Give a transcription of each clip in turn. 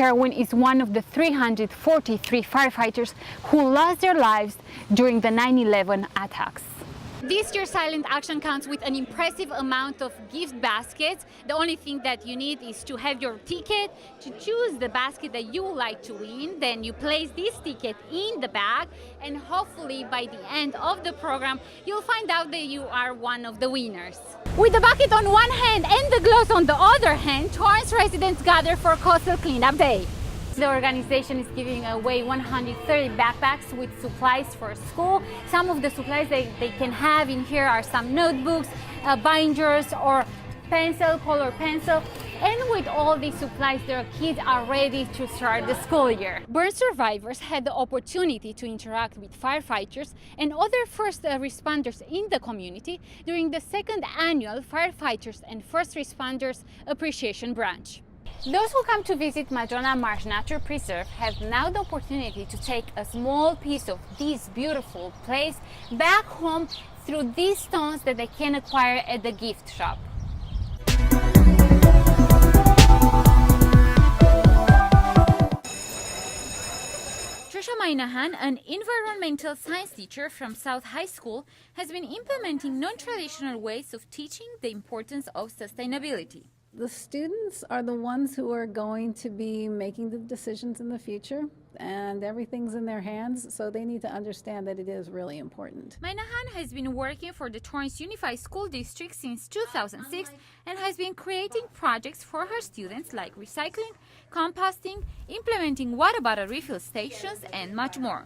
Kerwin is one of the 343 firefighters who lost their lives during the 9/11 attacks. This year's silent action counts with an impressive amount of gift baskets. The only thing that you need is to have your ticket, to choose the basket that you would like to win. Then you place this ticket in the bag, and hopefully by the end of the program, you'll find out that you are one of the winners. With the bucket on one hand and the gloves on the other hand, Torrance residents gather for Coastal Cleanup Day. The organization is giving away 130 backpacks with supplies for school. Some of the supplies they can have in here are some notebooks, binders, or color pencil. And with all these supplies, their kids are ready to start the school year. Burn survivors had the opportunity to interact with firefighters and other first responders in the community during the second annual Firefighters and First Responders Appreciation Branch. Those who come to visit Madrona Marsh Nature Preserve have now the opportunity to take a small piece of this beautiful place back home through these stones that they can acquire at the gift shop. Trisha Minahan, an environmental science teacher from South High School, has been implementing non-traditional ways of teaching the importance of sustainability. The students are the ones who are going to be making the decisions in the future, and everything's in their hands, so they need to understand that it is really important. Minahan has been working for the Torrance Unified School District since 2006 and has been creating projects for her students like recycling, composting, implementing water bottle refill stations, and much more.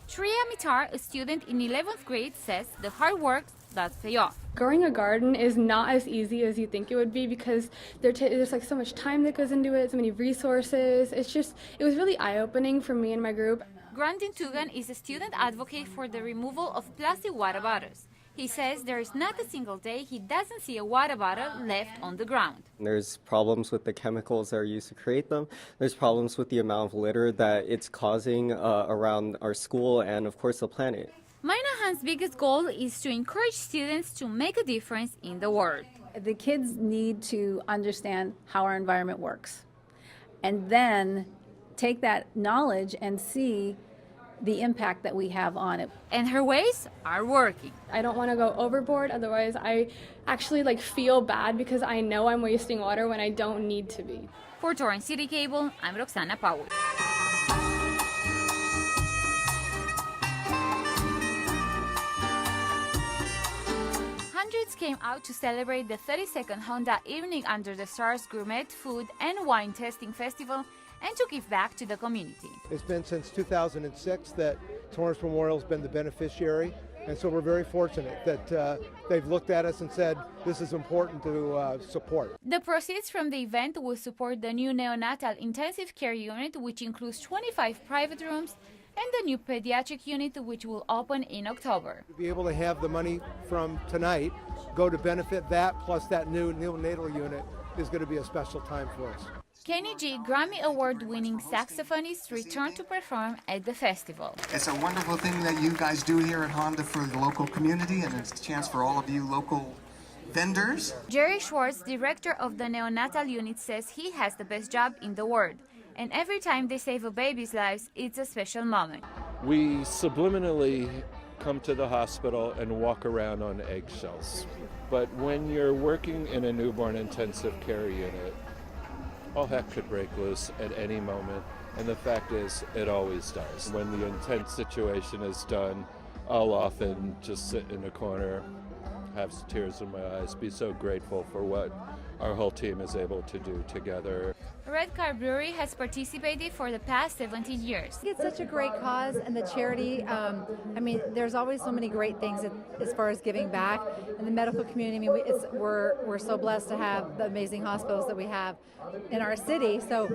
Shreya Mitar, a student in 11th grade, says the hard work does pay off. Growing a garden is not as easy as you think it would be because there's like so much time that goes into it, so many resources. It was really eye-opening for me and my group. Grandin Tugan is a student advocate for the removal of plastic water bottles. He says there is not a single day he doesn't see a water bottle left on the ground. There's problems with the chemicals that are used to create them. There's problems with the amount of litter that it's causing around our school and, of course, the planet. Minahan's biggest goal is to encourage students to make a difference in the world. The kids need to understand how our environment works and then take that knowledge and see the impact that we have on it. And her ways are working. I don't want to go overboard, otherwise I actually feel bad because I know I'm wasting water when I don't need to be. For Torrance City Cable, I'm Roxana Paul. Hundreds came out to celebrate the 32nd Honda Evening Under the Stars Gourmet Food and Wine Tasting Festival and to give back to the community. It's been since 2006 that Torrance Memorial has been the beneficiary, and so we're very fortunate that they've looked at us and said this is important to support. The proceeds from the event will support the new neonatal intensive care unit, which includes 25 private rooms, and the new pediatric unit, which will open in October. To be able to have the money from tonight go to benefit that, plus that new neonatal unit, is going to be a special time for us. Kenny G, Grammy Award-winning saxophonist, returned to perform at the festival. It's a wonderful thing that you guys do here at Honda for the local community, and it's a chance for all of you local vendors. Jerry Schwartz, director of the neonatal unit, says he has the best job in the world. And every time they save a baby's life, it's a special moment. We subliminally come to the hospital and walk around on eggshells. But when you're working in a newborn intensive care unit, all heck could break loose at any moment. And the fact is, it always does. When the intense situation is done, I'll often just sit in a corner, have tears in my eyes, be so grateful for what our whole team is able to do together. Red Car Brewery has participated for the past 17 years. It's such a great cause, and the charity, there's always so many great things as far as giving back. In the medical community, we're so blessed to have the amazing hospitals that we have in our city, so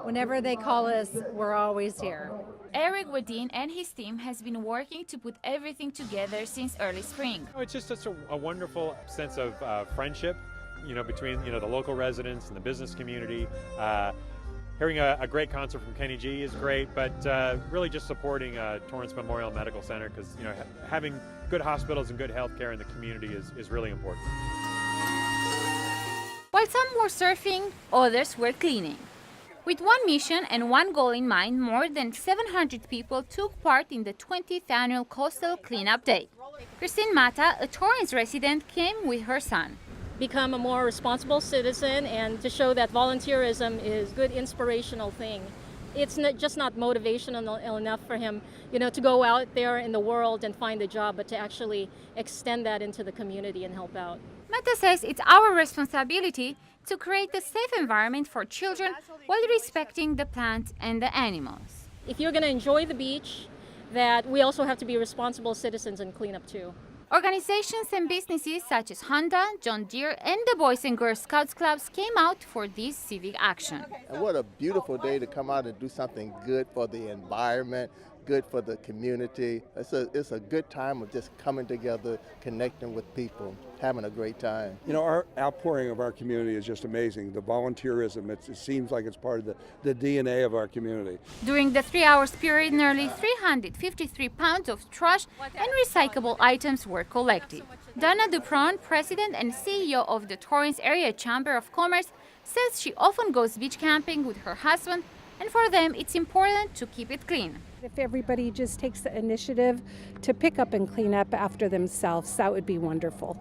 whenever they call us, we're always here. Eric Wadin and his team has been working to put everything together since early spring. It's just such a wonderful sense of friendship, between the local residents and the business community. Hearing a great concert from Kenny G is great, but really just supporting Torrance Memorial Medical Center, because having good hospitals and good health care in the community is really important. While some were surfing, others were cleaning. With one mission and one goal in mind, more than 700 people took part in the 20th annual Coastal Cleanup Day. Christine Mata, a Torrance resident, came with her son. Become a more responsible citizen and to show that volunteerism is a good inspirational thing. It's just not motivational enough for him, to go out there in the world and find a job, but to actually extend that into the community and help out. Mata says it's our responsibility to create a safe environment for children while respecting the plants and the animals. If you're going to enjoy the beach, that we also have to be responsible citizens and clean up too. Organizations and businesses such as Honda, John Deere, and the Boys and Girls Scouts clubs came out for this civic action. And what a beautiful day to come out and do something good for the environment, good for the community. It's a good time of just coming together, connecting with people, having a great time. Our outpouring of our community is just amazing. The volunteerism, it seems like it's part of the DNA of our community. During the 3 hours period, nearly 353 pounds of trash and recyclable items were collected. Donna Dupron, president and CEO of the Torrance Area Chamber of Commerce, says she often goes beach camping with her husband, and for them it's important to keep it clean. If everybody just takes the initiative to pick up and clean up after themselves, that would be wonderful.